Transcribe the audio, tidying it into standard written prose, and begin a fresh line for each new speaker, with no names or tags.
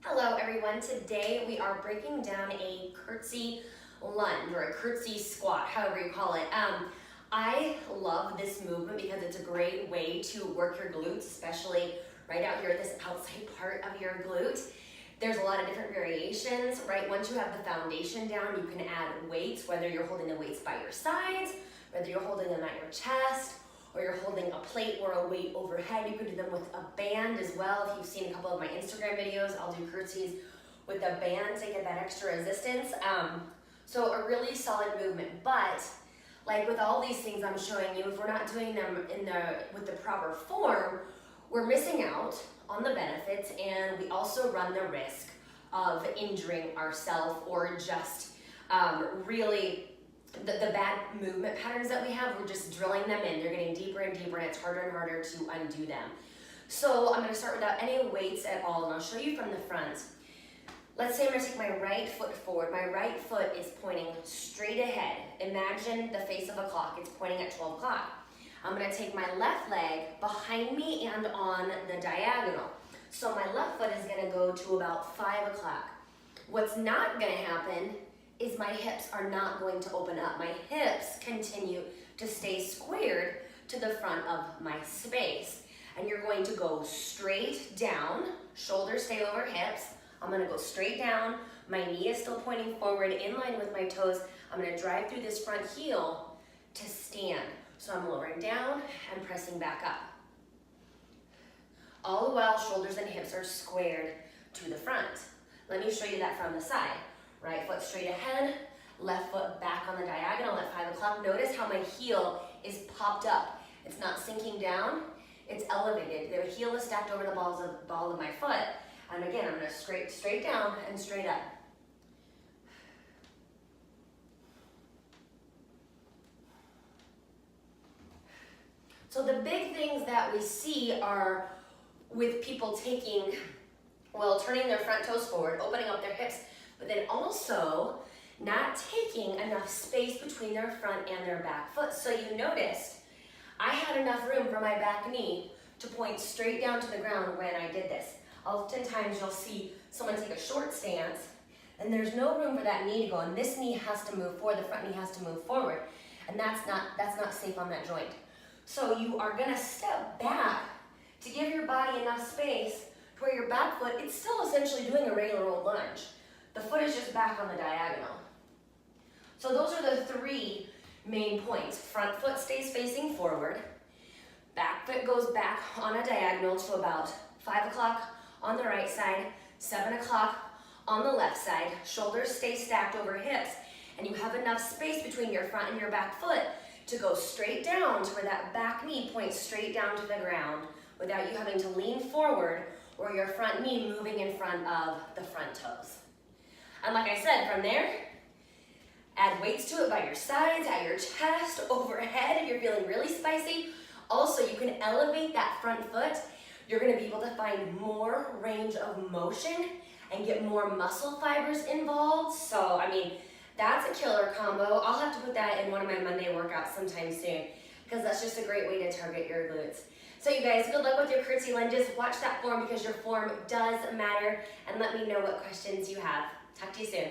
Hello everyone, today we are breaking down a curtsy lunge or a curtsy squat, however you call it. I love this movement because it's a great way to work your glutes, especially right out here at this outside part of your glute. There's a lot of different variations, right? Once you have the foundation down, you can add weights, whether you're holding the weights by your sides, whether you're holding them at your chest, or you're holding a plate or a weight overhead. You could do them with a band as well. If you've seen a couple of my Instagram videos, I'll do curtsies with a band to get that extra resistance. So a really solid movement, but like with all these things I'm showing you, if we're not doing them with the proper form, we're missing out on the benefits, and we also run the risk of injuring ourselves or just really the bad movement patterns that we have, we're just drilling them in. They're getting deeper and deeper, and it's harder and harder to undo them. So I'm going to start without any weights at all, and I'll show you from the front. Let's say I'm going to take my right foot forward. My right foot is pointing straight ahead. Imagine the face of a clock. It's pointing at 12 o'clock. I'm going to take my left leg behind me and on the diagonal. So my left foot is going to go to about 5 o'clock. What's not going to happen is my hips are not going to open up. My hips continue to stay squared to the front of my space. And you're going to go straight down, shoulders stay over hips. I'm gonna go straight down. My knee is still pointing forward in line with my toes. I'm gonna drive through this front heel to stand. So I'm lowering down and pressing back up. All the while, shoulders and hips are squared to the front. Let me show you that from the side. Right foot straight ahead, left foot back on the diagonal at 5 o'clock. Notice how my heel is popped up. It's not sinking down, it's elevated. The heel is stacked over the ball of my foot. And again, I'm gonna straight down and straight up. So the big things that we see are with people turning their front toes forward, opening up their hips, but then also not taking enough space between their front and their back foot. So you noticed I had enough room for my back knee to point straight down to the ground when I did this. Oftentimes you'll see someone take a short stance and there's no room for that knee to go, and this knee has to move forward, the front knee has to move forward, and that's not safe on that joint. So you are gonna step back to give your body enough space to where your back foot, it's still essentially doing a regular old lunge. The foot is just back on the diagonal. So those are the three main points. Front foot stays facing forward. Back foot goes back on a diagonal to about 5 o'clock on the right side, 7 o'clock on the left side. Shoulders stay stacked over hips, and you have enough space between your front and your back foot to go straight down to where that back knee points straight down to the ground without you having to lean forward or your front knee moving in front of the front toes. And like I said, from there, add weights to it by your sides, at your chest, overhead if you're feeling really spicy. Also, you can elevate that front foot. You're gonna be able to find more range of motion and get more muscle fibers involved. So, I mean, that's a killer combo. I'll have to put that in one of my Monday workouts sometime soon, because that's just a great way to target your glutes. So you guys, good luck with your curtsy lunges. Watch that form because your form does matter, and let me know what questions you have. Talk to you soon.